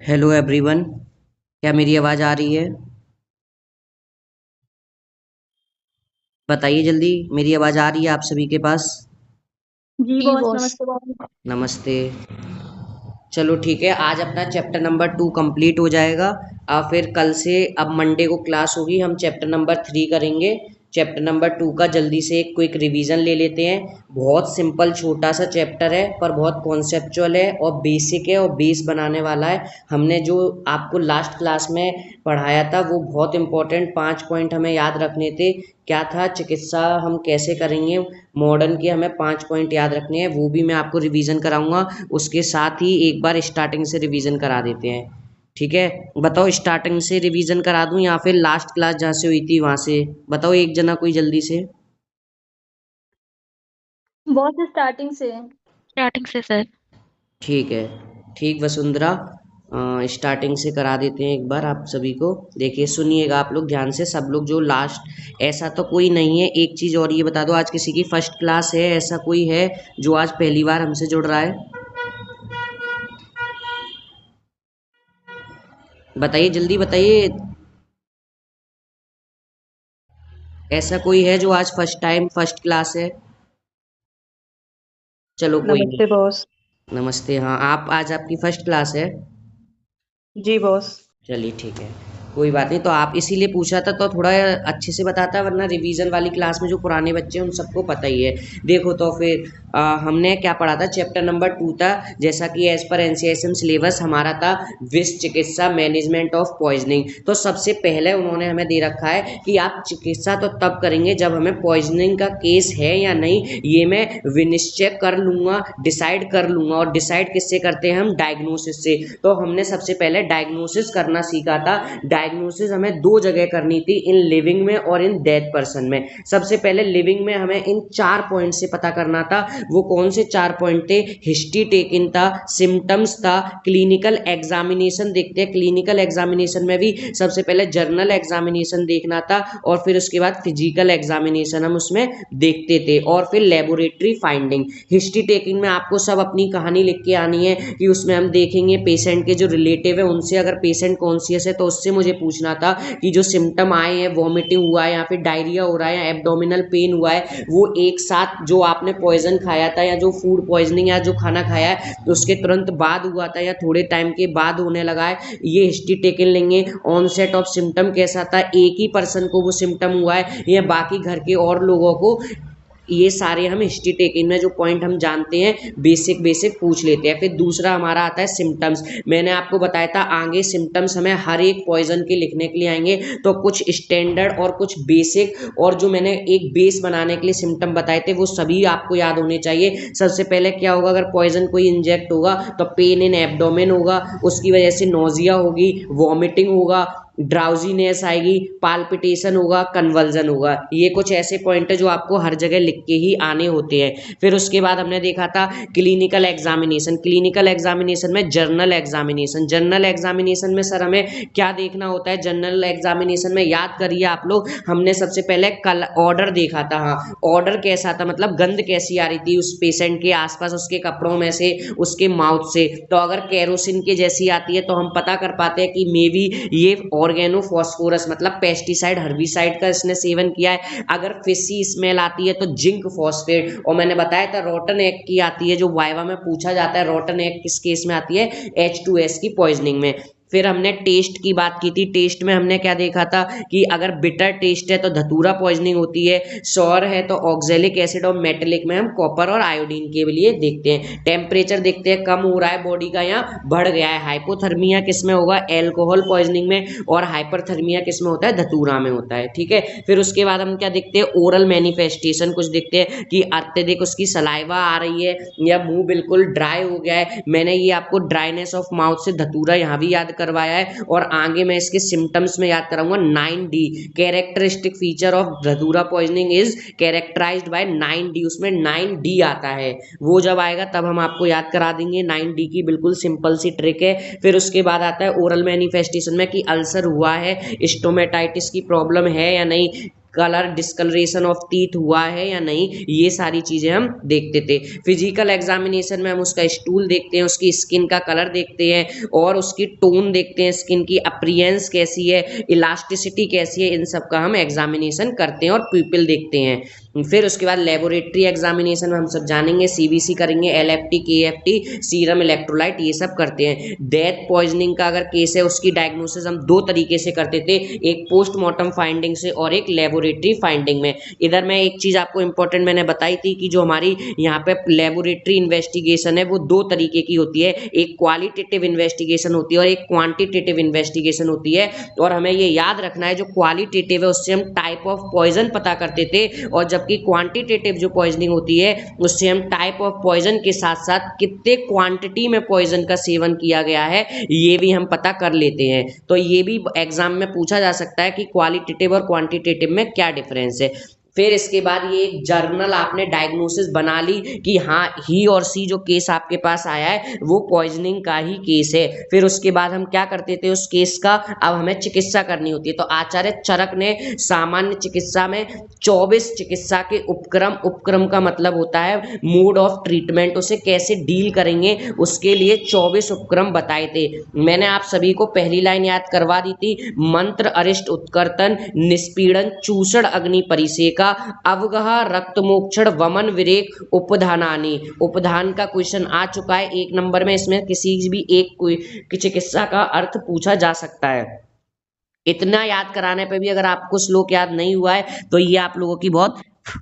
Hello everyone. क्या मेरी आवाज़ आ रही है? बताइए जल्दी, मेरी आवाज़ आ रही है आप सभी के पास? जी जी बॉस, बॉस। नमस्ते बॉस। नमस्ते। चलो ठीक है, आज अपना चैप्टर नंबर 2 कंप्लीट हो जाएगा। फिर कल से अब मंडे को क्लास होगी, हम चैप्टर नंबर 3 करेंगे। चैप्टर नंबर 2 का जल्दी से एक क्विक रिवीजन ले लेते हैं। बहुत सिंपल छोटा सा चैप्टर है पर बहुत कॉन्सेप्चुअल है और बेसिक है और बेस बनाने वाला है। हमने जो आपको लास्ट क्लास में पढ़ाया था वो बहुत इंपॉर्टेंट 5 पॉइंट हमें याद रखने थे। क्या था? चिकित्सा हम कैसे करेंगे मॉडर्न के, हमें 5 पॉइंट याद रखने हैं, वो भी मैं आपको रिवीजन कराऊंगा। उसके साथ ही एक बार स्टार्टिंग से रिवीजन करा देते हैं। ठीक है, बताओ स्टार्टिंग से रिवीजन करा दूं या फिर लास्ट क्लास जहाँ से हुई थी वहां से? बताओ एक जना कोई जल्दी से। बॉस स्टार्टिंग से। स्टार्टिंग से सर। ठीक है, ठीक वसुंधरा। स्टार्टिंग से करा देते हैं एक बार आप सभी को। देखिए सुनिएगा आप लोग ध्यान से, सब लोग जो लास्ट, ऐसा तो कोई नहीं है। एक चीज़ और ये बता दो, आज किसी की फर्स्ट क्लास है? ऐसा कोई है जो आज पहली बार हमसे जुड़ रहा है? बताइए जल्दी बताइए। ऐसा कोई है जो आज फर्स्ट टाइम फर्स्ट क्लास है? चलो कोई नमस्ते नहीं। बॉस। नमस्ते। हाँ, आप आज आपकी फर्स्ट क्लास है? जी बॉस। चलिए ठीक है, कोई बात नहीं। तो आप इसीलिए पूछा था तो थोड़ा अच्छे से बताता, वरना रिवीजन वाली क्लास में जो पुराने बच्चे हैं उन सबको पता ही है। देखो तो फिर हमने क्या पढ़ा था? चैप्टर नंबर 2 था, जैसा कि एज पर एनसीएसएम सिलेबस हमारा था विष चिकित्सा, मैनेजमेंट ऑफ पॉइजनिंग। तो सबसे पहले उन्होंने हमें दे रखा है कि आप चिकित्सा तो तब करेंगे जब हमें पॉइजनिंग का केस है या नहीं, ये मैं विनिश्चय कर लूंगा, डिसाइड कर लूंगा। और डिसाइड किससे करते हैं हम? डायग्नोसिस से। तो हमने सबसे पहले डायग्नोसिस करना सीखा था। डायग्नोसिस हमें दो जगह करनी थी, इन लिविंग में और इन डेड पर्सन में। सबसे पहले लिविंग में हमें इन 4 पॉइंट से पता करना था। वो कौन से 4 पॉइंट थे? हिस्ट्री टेकन था, सिम्टम्स था, क्लिनिकल एग्जामिनेशन देखते हैं। क्लिनिकल एग्जामिनेशन में भी सबसे पहले जर्नल एग्जामिनेशन देखना था और फिर उसके बाद फिजिकल एग्जामिनेशन हम उसमें देखते थे और फिर लेबोरेटरी फाइंडिंग। हिस्ट्री टेकिंग में आपको सब अपनी कहानी लिख के आनी है कि उसमें हम देखेंगे पेशेंट के जो रिलेटिव है उनसे, अगर पेशेंट कॉन्शियस है तो उससे मुझे पूछना था कि जो सिम्टम आए हैं, वॉमिटिंग हुआ है या फिर डायरिया हो रहा है या एब्डोमिनल पेन हुआ है, वो एक साथ जो आपने पॉइजन खाया था या जो फूड पॉइजनिंग या जो खाना खाया है उसके तुरंत बाद हुआ था या थोड़े टाइम के बाद होने लगा है, ये हिस्ट्री टेकन लेंगे। ऑनसेट ऑफ सिम्टम कैसा था, एक ही पर्सन को वो सिम्टम हुआ है या बाकी घर के और लोगों को, ये सारे हम हिस्ट्री टेकिंग में जो पॉइंट हम जानते हैं बेसिक बेसिक पूछ लेते हैं। फिर दूसरा हमारा आता है सिम्टम्स। मैंने आपको बताया था आगे सिम्टम्स हमें हर एक पॉइजन के लिखने के लिए आएंगे, तो कुछ स्टैंडर्ड और कुछ बेसिक, और जो मैंने एक बेस बनाने के लिए सिम्टम बताए थे वो सभी आपको याद होने चाहिए। सबसे पहले क्या होगा? अगर पॉइजन कोई इंजेक्ट होगा तो पेन इन एब्डोमेन होगा, उसकी वजह से नोजिया होगी, वॉमिटिंग होगा, ड्राउजीनेस आएगी, पाल्पिटेशन होगा, कन्वल्जन होगा। ये कुछ ऐसे पॉइंट है जो आपको हर जगह लिख के ही आने होते हैं। फिर उसके बाद हमने देखा था क्लिनिकल एग्जामिनेशन। क्लिनिकल एग्जामिनेशन में जर्नल एग्जामिनेशन। जर्नल एग्जामिनेशन में सर हमें क्या देखना होता है? जर्नल एग्जामिनेशन में याद करिए आप लोग, हमने सबसे पहले कल ऑर्डर देखा था। हाँ, ऑर्डर कैसा था, मतलब गंध कैसी आ रही थी उस पेशेंट के आसपास, उसके कपड़ों में से, उसके माउथ से। तो अगर केरोसिन के जैसी आती है तो हम पता कर पाते हैं कि मे बी ये ऑर्गेनो फॉस्फोरस मतलब पेस्टिसाइड हर्बिसाइड का इसने सेवन किया है। अगर फिशी स्मेल आती है तो जिंक फॉस्फेट। और मैंने बताया था रोटन एग की आती है, जो वाइवा में पूछा जाता है, रोटन एग किस केस में आती है? H2S की पॉइजनिंग में। फिर हमने टेस्ट की बात की थी। टेस्ट में हमने क्या देखा था कि अगर बिटर टेस्ट है तो धतूरा पॉइजनिंग होती है, सौर है तो ऑक्जेलिक एसिड, और मेटेलिक में हम कॉपर और आयोडीन के लिए देखते हैं। टेम्परेचर देखते हैं कम हो रहा है बॉडी का या बढ़ गया है। हाइपोथर्मिया किस में होगा? एल्कोहल पॉइजनिंग में। और हाइपरथर्मिया किस में होता है? धतूरा में होता है। ठीक है, फिर उसके बाद हम क्या देखते हैं? ओरल मैनिफेस्टेशन कुछ देखते हैं कि अत्यधिक उसकी सलाइवा आ रही है या मुंह बिल्कुल ड्राई हो गया है। मैंने ये आपको ड्राइनेस ऑफ माउथ से धतूरा यहाँ भी याद करवाया है और आगे मैं इसके सिम्टम्स में याद कराऊंगा 9D। Characteristic feature of dhatura poisoning is characterized by 9D, उसमें 9D आता है। वो जब आएगा तब हम आपको याद करा देंगे 9D की, बिल्कुल सिंपल सी ट्रिक है। फिर उसके बाद आता है ओरल मैनिफेस्टेशन में कि अल्सर हुआ है, स्टोमेटाइटिस की प्रॉब्लम है या नहीं, कलर डिस्कलरेशन ऑफ टीथ हुआ है या नहीं, ये सारी चीजें हम देखते थे। फिजिकल एग्जामिनेशन में हम उसका स्टूल देखते हैं, उसकी स्किन का कलर देखते हैं और उसकी टोन देखते हैं, स्किन की अपीयरेंस कैसी है, इलास्टिसिटी कैसी है, इन सब का हम एग्जामिनेशन करते हैं और प्यूपिल देखते हैं। फिर उसके बाद लेबोरेटरी एग्जामिनेशन में हम सब जानेंगे, सीबीसी करेंगे, एलएफटी, केएफटी, सीरम इलेक्ट्रोलाइट, ये सब करते हैं। डेथ पॉइजनिंग का अगर केस है उसकी डायग्नोसिस हम दो तरीके से करते थे, एक पोस्टमार्टम फाइंडिंग से और एक लेबोरेटरी फाइंडिंग में। इधर मैं एक चीज आपको इंपॉर्टेंट मैंने बताई थी कि जो हमारी यहाँ पे लेबोरेटरी इन्वेस्टिगेशन है वो दो तरीके की होती है, एक क्वालिटेटिव इन्वेस्टिगेशन होती है और एक क्वांटिटेटिव इन्वेस्टिगेशन होती है। और हमें ये याद रखना है जो क्वालिटेटिव है उससे हम टाइप ऑफ पॉइजन पता करते थे, और जबकि क्वांटिटेटिव जो पॉइजनिंग होती है उससे हम टाइप ऑफ पॉइजन के साथ साथ कितने क्वांटिटी में पॉइजन का सेवन किया गया है ये भी हम पता कर लेते हैं। तो ये भी एग्जाम में पूछा जा सकता है कि क्वालिटेटिव और क्वांटिटेटिव में क्या डिफरेंस है। फिर इसके बाद ये एक जर्नल आपने डायग्नोसिस बना ली कि हाँ ही और सी जो केस आपके पास आया है वो पॉइजनिंग का ही केस है। फिर उसके बाद हम क्या करते थे उस केस का, अब हमें चिकित्सा करनी होती है। तो आचार्य चरक ने सामान्य चिकित्सा में 24 चिकित्सा के उपक्रम, उपक्रम का मतलब होता है मोड ऑफ ट्रीटमेंट, उसे कैसे डील करेंगे उसके लिए 24 उपक्रम बताए थे। मैंने आप सभी को पहली लाइन याद करवा दी थी, मंत्र, अरिष्ट, उत्कर्तन, निष्पीड़न, चूषण, अग्नि परिसेका, अवगाह, रक्त मोक्षण, वमन, विरेक, उपधानानि। उपधान का क्वेश्चन आ चुका है 1 नंबर में, इसमें किसी भी एक कोई चिकित्सा का अर्थ पूछा जा सकता है। इतना याद कराने पे भी अगर आपको श्लोक याद नहीं हुआ है तो ये आप लोगों की बहुत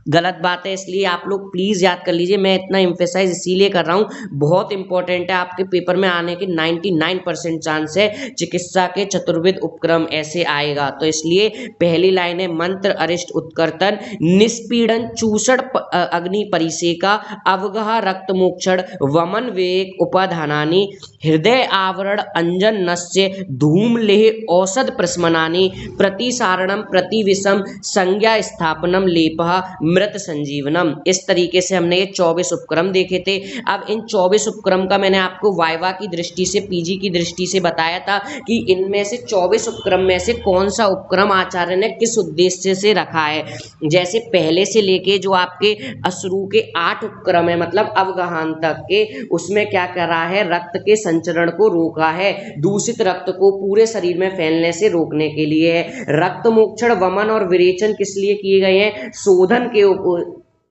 गलत बात है, इसलिए आप लोग प्लीज याद कर लीजिए। मैं इतना एम्फेसाइज इसीलिए कर रहा हूँ, बहुत इंपॉर्टेंट है, आपके पेपर में आने के 99% चांस है चिकित्सा के चतुर्विध उपक्रम ऐसे आएगा। तो इसलिए पहली लाइन है मंत्र, अरिष्ट, उत्कर्तन, निष्पीड़न, चूषण, अग्नि परिसेका, अवगाह, रक्त मोक्षण, वमन, विवेक, उपाधानानि, हृदय आवरण, अंजन, नस्य, धूमलेह, औषध प्रस्मनानि, प्रतिसारणम, प्रतिविषम, संज्ञा स्थापनम, लेपः, मृत संजीवनम। इस तरीके से हमने ये 24 उपक्रम देखे थे। अब इन 24 उपक्रम का मैंने आपको वाइवा की दृष्टि से, पीजी की दृष्टि से बताया था कि इनमें से 24 उपक्रम में से कौन सा उपक्रम आचार्य ने किस उद्देश्य से रखा है। जैसे पहले से लेके जो आपके अश्रु के 8 उपक्रम है, मतलब अवगाहन तक के, उसमें क्या करा है, रक्त के संचरण को रोका है, दूषित रक्त को पूरे शरीर में फैलने से रोकने के लिए है। रक्त मोक्षण, वमन और विरेचन किस लिए किए गए हैं, शोधन के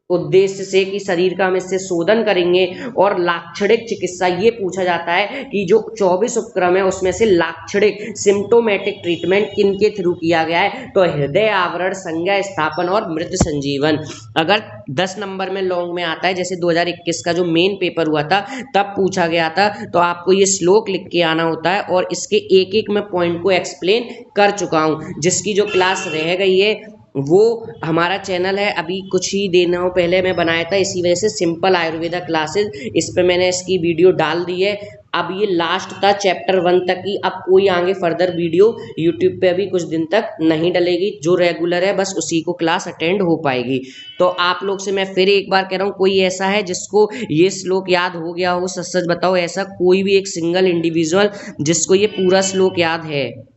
उद्देश्य से कि शरीर का हम इससे शोधन करेंगे। और लाक्षणिक चिकित्सा, ये पूछा जाता है कि जो 24 उपक्रम है उसमें से लाक्षणिक सिम्टोमेटिक ट्रीटमेंट किन के थ्रू किया गया है, तो हृदय आवरण, संज्ञा स्थापन और मृत संजीवन। अगर 10 नंबर में लॉन्ग में आता है, जैसे 2021 का जो मेन पेपर हुआ था तब पूछा गया था, तो आपको ये श्लोक लिख के आना होता है और इसके एक एक मैं पॉइंट को एक्सप्लेन कर चुका हूँ। जिसकी जो क्लास रह गई है वो हमारा चैनल है, अभी कुछ ही दिनों पहले मैं बनाया था, इसी वजह से सिंपल आयुर्वेदा क्लासेस, इस पे मैंने इसकी वीडियो डाल दी है। अब ये लास्ट था चैप्टर 1 तक की, अब कोई आगे फर्दर वीडियो यूट्यूब पे अभी कुछ दिन तक नहीं डलेगी, जो रेगुलर है बस उसी को क्लास अटेंड हो पाएगी। तो आप लोग से मैं फिर एक बार कह रहा हूँ, कोई ऐसा है जिसको ये श्लोक याद हो गया हो, सच सच बताओ, ऐसा कोई भी एक सिंगल इंडिविजुअल जिसको ये पूरा श्लोक याद है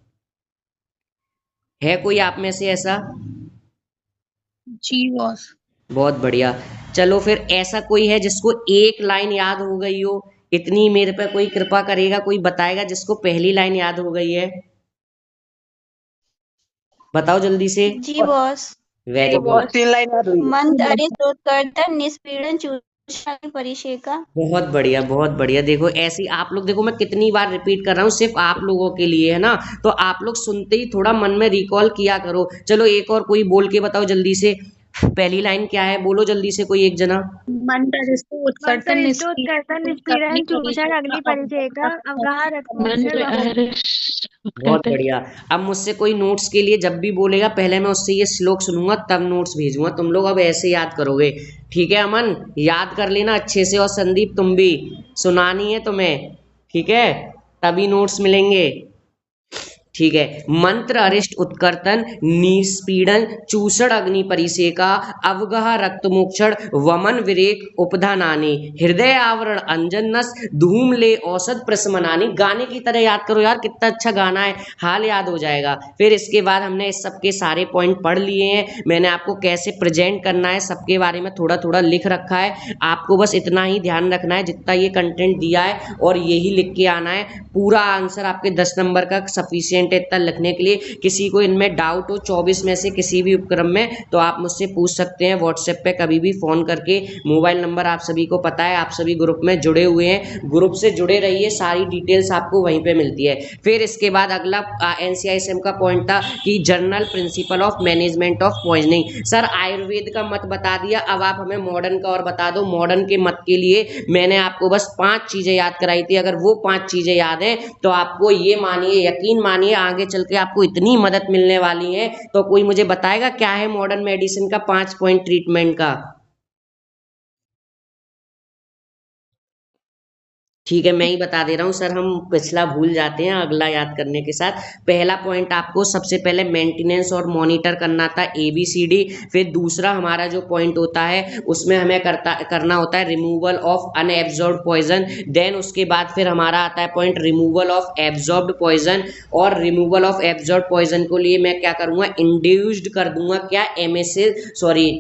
कोई आप में से ऐसा? जी बॉस। बहुत बढ़िया। चलो फिर ऐसा कोई है जिसको एक लाइन याद हो गई हो, इतनी मेरे पे कोई कृपा करेगा, कोई बताएगा जिसको पहली लाइन याद हो गई है, बताओ जल्दी से। जी बॉस। वेरी गुड, 3 लाइन याद हुई। मंत्र, अरिष्ट, उत्कर्तन, निष्पीड़न, चूषण, परिसेका। बहुत बढ़िया बहुत बढ़िया। देखो ऐसी आप लोग, देखो मैं कितनी बार रिपीट कर रहा हूँ, सिर्फ आप लोगों के लिए है ना, तो आप लोग सुनते ही थोड़ा मन में रिकॉल किया करो। चलो एक और कोई बोल के बताओ जल्दी से, पहली लाइन क्या है, बोलो जल्दी से कोई एक जना। मंत्र, अरिष्ट, उत्कर्तन, निष्पीड़न, चूषण, अग्नि परिसेका, अवगाह, रक्त मोक्षण, वमन। बहुत बढ़िया। अब मुझसे कोई नोट्स के लिए जब भी बोलेगा, पहले मैं उससे ये श्लोक सुनूंगा तब नोट्स भेजूंगा, तुम लोग अब ऐसे याद करोगे, ठीक है अमन? याद कर लेना अच्छे से, और संदीप तुम भी सुनानी है तुम्हें, ठीक है? तभी नोट्स मिलेंगे, ठीक है? मंत्र, अरिष्ट, उत्कर्तन, निष्पीड़न, चूषण, अग्नि परिसेका, अवगह रक्तमोक्षण वमन विरेक उपधानानि हृदय आवरण अंजनस धूम ले औषध प्रशमनानि। गाने की तरह याद करो यार, कितना अच्छा गाना है, हाल याद हो जाएगा। फिर इसके बाद हमने इस सबके सारे पॉइंट पढ़ लिए हैं। मैंने आपको कैसे प्रेजेंट करना है सबके बारे में थोड़ा थोड़ा लिख रखा है, आपको बस इतना ही ध्यान रखना है जितना ये कंटेंट दिया है और यही लिख के आना है। पूरा आंसर आपके 10 नंबर का सफिशिएंट है इतना लिखने के लिए। किसी को इनमें डाउट हो 24 में से किसी भी उपक्रम में तो आप मुझसे पूछ सकते हैं व्हाट्सएप पे कभी भी फोन करके। मोबाइल नंबर आप सभी को पता है, आप सभी ग्रुप में जुड़े हुए हैं, ग्रुप से जुड़े रहिए, सारी डिटेल्स आपको वहीं पे मिलती है। फिर इसके बाद अगला एनसीआईएसएम का पॉइंट था कि general principle of management of poisoning. Sir Ayurveda का मत बता दिया, अब आप हमें मॉडर्न का और बता दो। मॉडर्न के मत के लिए मैंने आपको बस 5 चीजें याद कराई थी, अगर वो 5 चीजें याद हैं तो आपको ये मानिए, यकीन मानिए, आगे चल के आपको इतनी मदद मिलने वाली है। तो कोई मुझे बताएगा क्या है मॉडर्न मेडिसिन का 5 पॉइंट ट्रीटमेंट का? ठीक है, मैं ही बता दे रहा हूँ सर, हम पिछला भूल जाते हैं अगला याद करने के साथ। पहला पॉइंट आपको सबसे पहले मेंटेनेंस और मॉनिटर करना था, ABCD। फिर दूसरा हमारा जो पॉइंट होता है उसमें हमें करना होता है removal of unabsorbed poison. Then उसके बाद फिर हमारा आता है point removal of absorbed poison. और रिमूवल ऑफ एब्जॉर्ब्ड पॉइजन को लिए मैं क्या करूंगा, इंड्यूस्ड कर दूंगा, क्या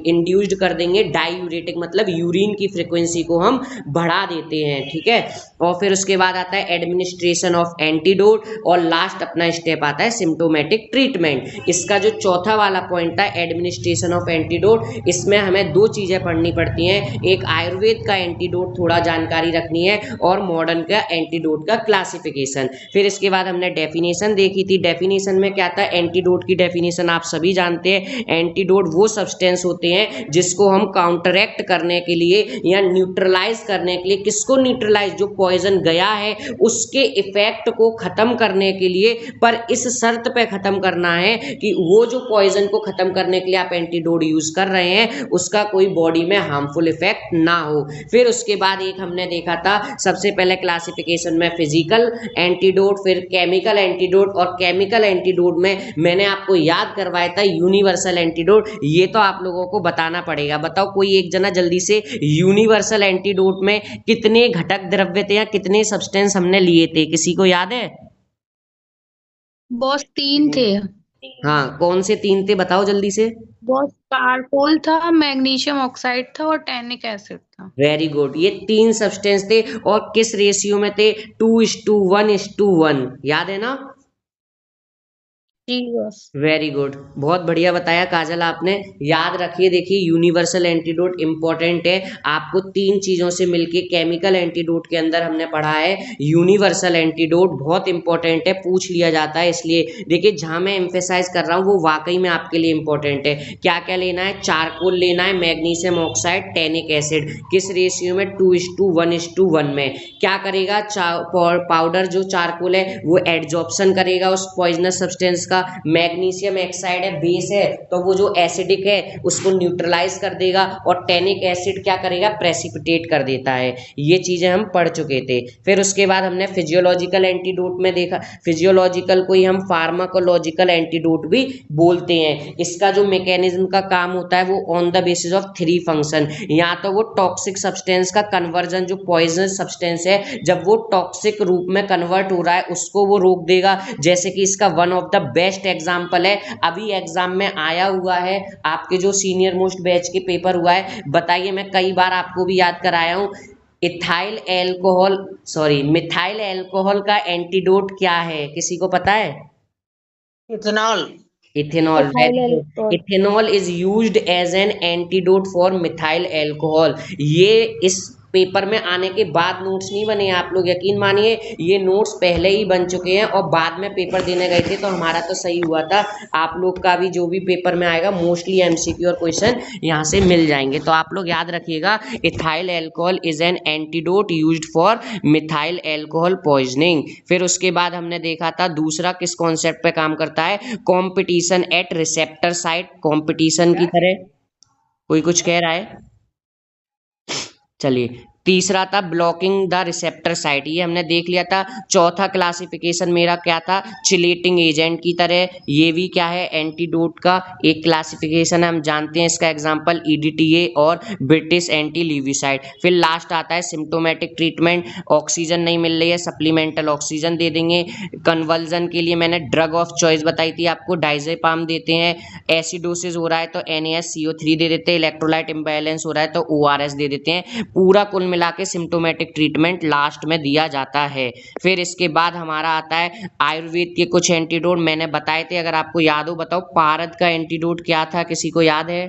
इंड्यूस्ड कर देंगे डाईयूरेटिक, मतलब यूरिन की फ्रिक्वेंसी को हम बढ़ा देते हैं, ठीक है। और फिर उसके बाद आता है एडमिनिस्ट्रेशन ऑफ एंटीडोट और लास्ट अपना स्टेप आता है सिम्टोमेटिक ट्रीटमेंट। इसका जो चौथा वाला पॉइंट था एडमिनिस्ट्रेशन ऑफ एंटीडोट, इसमें हमें 2 चीजें पढ़नी पड़ती हैं, एक आयुर्वेद का एंटीडोट थोड़ा जानकारी रखनी है और मॉडर्न का एंटीडोट का क्लासिफिकेशन। फिर इसके बाद हमने डेफिनेशन देखी थी, डेफिनेशन में क्या था, एंटीडोट की डेफिनेशन आप सभी जानते हैं। एंटीडोट वो सब्सटेंस होते हैं जिसको हम काउंटरैक्ट करने के लिए या न्यूट्रलाइज करने के लिए, किसको न्यूट्रलाइज, जो पॉइजन गया है उसके इफेक्ट को खत्म करने के लिए, पर इस शर्त पे खत्म करना है कि वो जो पॉइजन को खत्म करने के लिए आप एंटीडोट यूज कर रहे हैं उसका कोई बॉडी में हार्मफुल इफेक्ट ना हो। फिर उसके बाद एक हमने देखा था सबसे पहले क्लासिफिकेशन में फिजिकल एंटीडोट, फिर केमिकल एंटीडोट, और केमिकल एंटीडोट में मैंने आपको याद करवाया था यूनिवर्सल एंटीडोट। ये तो आप लोगों को बताना पड़ेगा, बताओ कोई एक जना जल्दी से, यूनिवर्सल एंटीडोट में कितने घटक द्रव्य थे या कितने सब्सटेंस हमने लिए थे, किसी को याद है? बॉस 3 थे। हाँ, कौन से 3 थे बताओ जल्दी से। बॉस कार्पोल था, मैग्नीशियम ऑक्साइड था और टैनिक एसिड था। वेरी गुड, ये 3 सब्सटेंस थे और किस रेशियो में थे, 2:1:1, याद है ना? जी बॉस। वेरी गुड, बहुत बढ़िया बताया काजल आपने, याद रखिए। देखिए यूनिवर्सल एंटीडोट इंपॉर्टेंट है, आपको 3 चीजों से मिलके केमिकल एंटीडोट के अंदर हमने पढ़ा है यूनिवर्सल एंटीडोट, बहुत इंपॉर्टेंट है, पूछ लिया जाता है। इसलिए देखिए जहां मैं एम्फेसाइज कर रहा हूँ वो वाकई में आपके लिए इंपॉर्टेंट है। क्या क्या लेना है, चारकोल लेना है, मैग्नीशियम ऑक्साइड, टैनिक एसिड, किस रेशियो में, 2:1:1 में। क्या करेगा, पाउडर जो चारकोल है वो एड्जॉर्प्शन करेगा उस पॉइजनस सब्सटेंस का, मैग्नीशियम ऑक्साइड है, बेस है, तो वो जो एसिडिक है उसको न्यूट्रलाइज कर देगा, और टैनिक एसिड क्या करेगा, प्रेसिपिटेट कर देता है। ये चीजें हम पढ़ चुके थे। फिर उसके बाद हमने फिजियोलॉजिकल एंटीडोट में देखा, फिजियोलॉजिकल को ही हम फार्माकोलॉजिकल एंटीडोट भी बोलते हैं। इसका जो मैकेनिज्म का काम होता है वो on the basis of 3 function, या तो वो टॉक्सिक सब्सटेंस का कन्वर्जन, जो पॉइजन सब्सटेंस है जब वो टॉक्सिक रूप में कन्वर्ट हो रहा है उसको वो रोक देगा, जैसे कि इसका one of the best example है, अभी एग्जाम में आया हुआ है, आपके जो सीनियर मोस्ट बैच के पेपर हुआ है, बताइए, मैं कई बार आपको भी याद कराया हूं, मिथाइल एल्कोहल का एंटीडोट क्या है, किसी को पता है? Ethanol. Ethanol. Ethanol is used as an antidote for methyl alcohol. ये इस पेपर में आने के बाद नोट्स नहीं बने, आप लोग यकीन मानिए ये नोट्स पहले ही बन चुके हैं और बाद में पेपर देने गए थे तो हमारा तो सही हुआ था। आप लोग का भी जो भी पेपर में आएगा मोस्टली एमसीक्यू और क्वेश्चन यहाँ से मिल जाएंगे, तो आप लोग याद रखिएगा ethyl alcohol is an antidote used for methyl alcohol poisoning. फिर उसके बाद हमने देखा था दूसरा किस कॉन्सेप्ट पे काम करता है, competition at receptor site, competition की तरह। कोई कुछ कह रहा है? चलिए, तीसरा था ब्लॉकिंग द रिसेप्टर साइट, ये हमने देख लिया था। चौथा क्लासिफिकेशन मेरा क्या था, चिलेटिंग एजेंट की तरह, ये भी क्या है, एंटीडोट का एक क्लासिफिकेशन है, हम जानते हैं इसका एग्जांपल EDTA और ब्रिटिश एंटी लीविसाइड। फिर लास्ट आता है सिम्टोमेटिक ट्रीटमेंट, ऑक्सीजन नहीं मिल रही है सप्लीमेंटल ऑक्सीजन दे देंगे। कन्वर्जन के लिए मैंने ड्रग ऑफ चॉइस बताई थी आपको, डाइजेपाम देते हैं। एसिडोसिस हो रहा है तो NaSCO3 दे देते हैं। इलेक्ट्रोलाइट इम्बैलेंस हो रहा है तो ORS दे देते हैं। पूरा कुल मिला के सिम्टोमेटिक ट्रीटमेंट लास्ट में दिया जाता है। फिर इसके बाद हमारा आता है आयुर्वेद के कुछ एंटीडोट मैंने बताए थे, अगर आपको याद हो बताओ। पारद का एंटीडोट क्या था, किसी को याद है?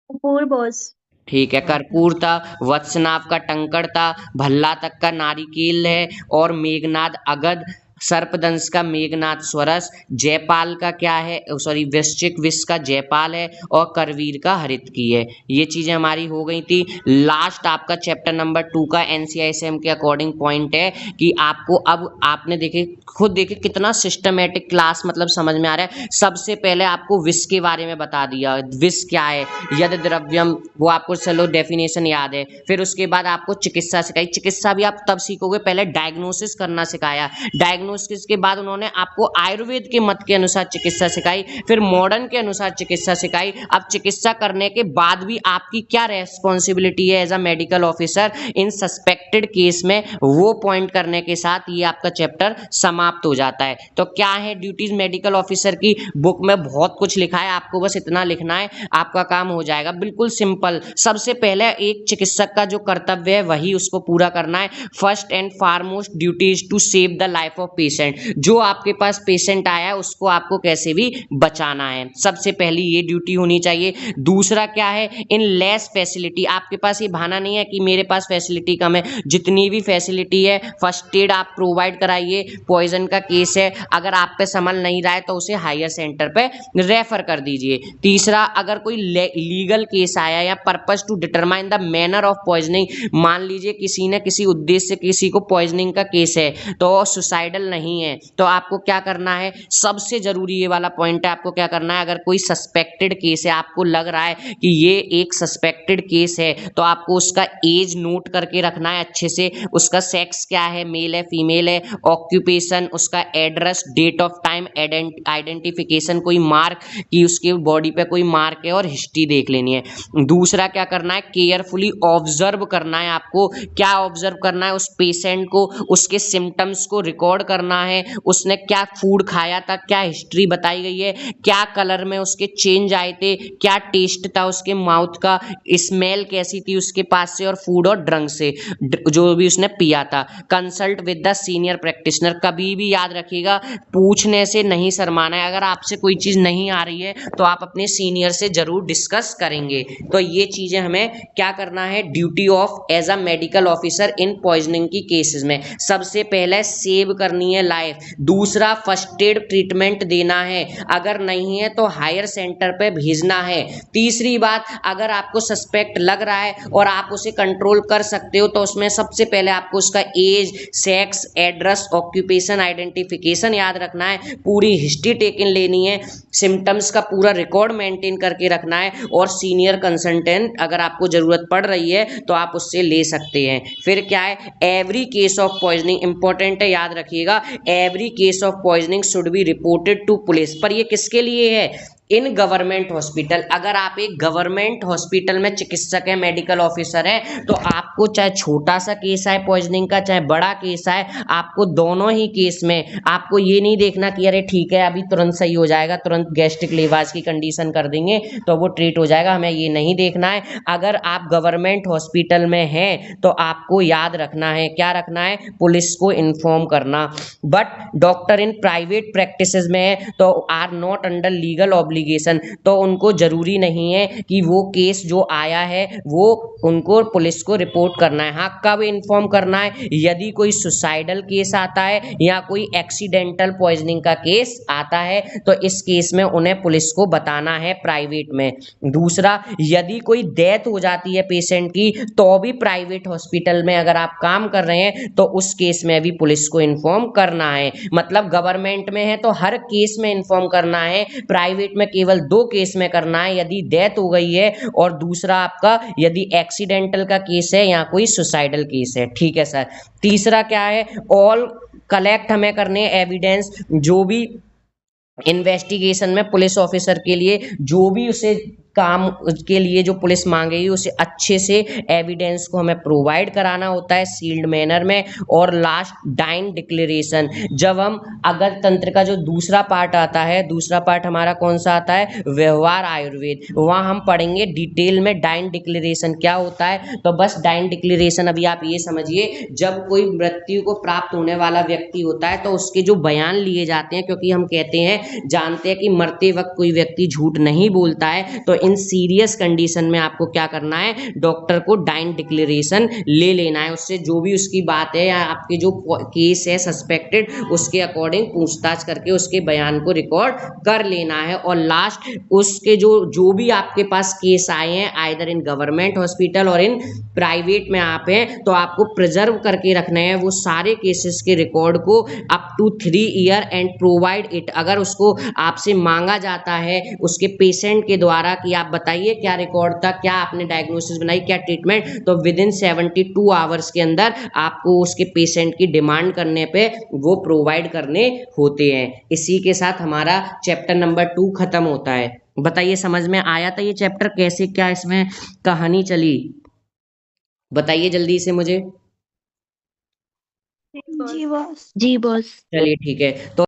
कपूर बॉस। ठीक है, कर्पूर था। वत्सनाभ का टंकड़ था। भल्ला तक का नारिकेल है। और मेघनाद अगध, सर्पदंश का मेघनाद स्वरस, जयपाल का क्या है, सॉरी वृश्चिक विष का जयपाल है, और करवीर का हरितकी है। ये चीजें हमारी हो गई थी। लास्ट आपका चैप्टर नंबर 2 का NCISM के अकॉर्डिंग पॉइंट है कि आपको अब आपने देखे खुद देखे कितना सिस्टमेटिक क्लास मतलब समझ में आ रहा है। सबसे पहले आपको विष के बारे में बता दिया, विष क्या है, यद द्रव्यम, वो आपको चलो डेफिनेशन याद है। फिर उसके बाद आपको चिकित्सा सिखाई, चिकित्सा भी आप तब सीखोगे, पहले डायग्नोसिस करना सिखाया। डायग्नोसिस के बाद उन्होंने आपको आयुर्वेद के मत के अनुसार चिकित्सा सिखाई, फिर मॉडर्न के अनुसार चिकित्सा सिखाई। अब चिकित्सा करने के बाद भी आपकी क्या रेस्पॉन्सिबिलिटी है as a medical officer in suspected case में, वो पॉइंट करने के साथ ये आपका चैप्टर समाप्त हो जाता है। तो क्या है ड्यूटीज मेडिकल ऑफिसर की, बुक में बहुत कुछ लिखा है, आपको बस इतना लिखना है, आपका काम हो जाएगा। बिल्कुल सिंपल। सबसे पहले एक चिकित्सक का जो कर्तव्य है वही उसको पूरा करना है। First and foremost duty is to save the life of patient. जो आपके पास पेशेंट आया है उसको आपको कैसे भी बचाना है, सबसे पहली ये ड्यूटी होनी चाहिए। दूसरा क्या है, इन लेस फैसिलिटी, आपके पास ये बहाना नहीं है कि मेरे पास फैसिलिटी कम है, जितनी भी फैसिलिटी है फर्स्ट एड आप प्रोवाइड कराइए। पॉइजन का केस है, अगर आप पे संभल नहीं रहा है तो उसे हायर सेंटर पे रेफर कर दीजिए। तीसरा, अगर कोई लीगल केस आया या purpose to determine the manner of poisoning, मान लीजिए किसी ने किसी उद्देश्य से किसी को पॉइजनिंग का केस है तो सुसाइडल नहीं है, तो आपको क्या करना है, सबसे जरूरी ये वाला पॉइंट है, आपको क्या करना है, अगर कोई सस्पेक्टेड केस है, आपको लग रहा है कि ये एक सस्पेक्टेड केस है, तो आपको उसका एज नोट करके रखना है अच्छे से, उसका सेक्स क्या है, मेल है फीमेल है, ऑक्यूपेशन, उसका address, date of time, identification, कोई मार्क कि उसके बॉडी पे कोई मार्क है, और हिस्ट्री देख लेनी है। दूसरा क्या करना है, केयरफुली ऑब्जर्व करना है। आपको क्या ऑब्जर्व करना है, उस पेशेंट को, उसके सिम्टम्स को रिकॉर्ड करना है, उसने क्या फूड खाया था, क्या हिस्ट्री बताई गई है, क्या कलर में उसके चेंज आए थे, क्या टेस्ट था उसके माउथ का, स्मेल कैसी थी उसके पास से, और फूड और ड्रंक से जो भी उसने पिया था। Consult with the senior practitioner, कभी भी याद रखिएगा पूछने से नहीं शर्माना है। अगर आपसे कोई चीज नहीं आ रही है तो आप अपने सीनियर से जरूर डिस्कस करेंगे। तो ये चीजें हमें क्या करना है, duty of as a medical officer in poisoning की केसेस में। सबसे पहले सेव करनी है लाइफ, दूसरा फर्स्ट एड ट्रीटमेंट देना है, अगर नहीं है तो हायर सेंटर पे भेजना है। तीसरी बात, अगर आपको सस्पेक्ट लग रहा है और आप उसे कंट्रोल कर सकते हो तो उसमें सबसे पहले आपको उसका age, sex, address, occupation, identification याद रखना है, पूरी हिस्ट्री टेकन लेनी है, सिम्टम्स का पूरा रिकॉर्ड मेंटेन करके रखना है, और सीनियर कंसल्टेंट अगर आपको जरूरत पड़ रही है तो आप उससे ले सकते हैं। फिर क्या है, every case of poisoning, important है याद रखिएगा, every case of poisoning should be reported to police. पर ये किसके लिए है, इन गवर्नमेंट हॉस्पिटल। अगर आप एक गवर्नमेंट हॉस्पिटल में चिकित्सक है, मेडिकल ऑफिसर है, तो आपको चाहे छोटा सा केस आए पॉइजनिंग का, चाहे बड़ा केस आए, आपको दोनों ही केस में आपको ये नहीं देखना कि अरे ठीक है अभी तुरंत सही हो जाएगा, तुरंत गैस्ट्रिक लीवार्स की कंडीशन कर देंगे तो वो ट्रीट हो जाएगा, हमें ये नहीं देखना है। अगर आप गवर्नमेंट हॉस्पिटल में हैं तो आपको याद रखना है, क्या रखना है, पुलिस को इन्फॉर्म करना। But doctor in private practices में है तो are not under legal obligation, तो उनको जरूरी नहीं है कि वो केस जो आया है वो उनको पुलिस को रिपोर्ट करना है। हाँ, कब इन्फॉर्म करना है, यदि कोई सुसाइडल केस आता है या कोई एक्सीडेंटल पॉइजनिंग का केस आता है तो इस केस में उन्हें पुलिस को बताना है प्राइवेट में। दूसरा, यदि कोई डेथ हो जाती है पेशेंट की तो भी प्राइवेट हॉस्पिटल में अगर आप काम कर रहे हैं तो उस केस में भी पुलिस को इन्फॉर्म करना है। मतलब गवर्नमेंट में है तो हर केस में इन्फॉर्म करना है, प्राइवेट में केवल 2 केस में करना है, यदि डेथ हो गई है और दूसरा आपका यदि एक्सीडेंटल का केस है या कोई सुसाइडल केस है। ठीक है सर। तीसरा क्या है, ऑल कलेक्ट हमें करने एविडेंस, जो भी इन्वेस्टिगेशन में पुलिस ऑफिसर के लिए जो भी उसे काम के लिए जो पुलिस मांगेगी उसे अच्छे से एविडेंस को हमें प्रोवाइड कराना होता है सील्ड मैनर में। और लास्ट डाइन डिक्लेरेशन, जब हम अगर तंत्र का जो दूसरा पार्ट आता है, दूसरा पार्ट हमारा कौन सा आता है, व्यवहार आयुर्वेद, वहाँ हम पढ़ेंगे डिटेल में डाइन डिक्लेरेशन क्या होता है। तो बस डाइन डिक्लेरेशन अभी आप ये समझिए, जब कोई मृत्यु को प्राप्त होने वाला व्यक्ति होता है तो उसके जो बयान लिए जाते हैं, क्योंकि हम कहते हैं जानते हैं कि मरते वक्त कोई व्यक्ति झूठ नहीं बोलता है, तो इन सीरियस कंडीशन में आपको क्या करना है, डॉक्टर को डाइन डिक्लेरेशन ले लेना है, उससे जो भी उसकी बात है या आपके जो केस है सस्पेक्टेड उसके अकॉर्डिंग पूछताछ करके उसके बयान को रिकॉर्ड कर लेना है। और लास्ट उसके जो भी आपके पास केस आए हैं आइदर इन गवर्नमेंट हॉस्पिटल और इन प्राइवेट में आप हैं, तो आपको प्रिजर्व करके रखना है वो सारे केसेस के रिकॉर्ड को up to 3 year and provide it. अगर उसको आपसे मांगा जाता है उसके पेशेंट के द्वारा कि आप बताइए क्या रिकॉर्ड था, क्या आपने डायग्नोसिस बनाई, क्या ट्रीटमेंट, तो विद इन 72 आवर्स के अंदर आपको उसके पेशेंट की डिमांड करने पे वो प्रोवाइड करने होते हैं। इसी के साथ हमारा चैप्टर नंबर 2 खत्म होता है। बताइए समझ में आया था ये चैप्टर, कैसे क्या इसमें कहानी चली, बताइए जल्दी से मुझे। जी बॉस। जी बॉस। चलिए ठीक है, तो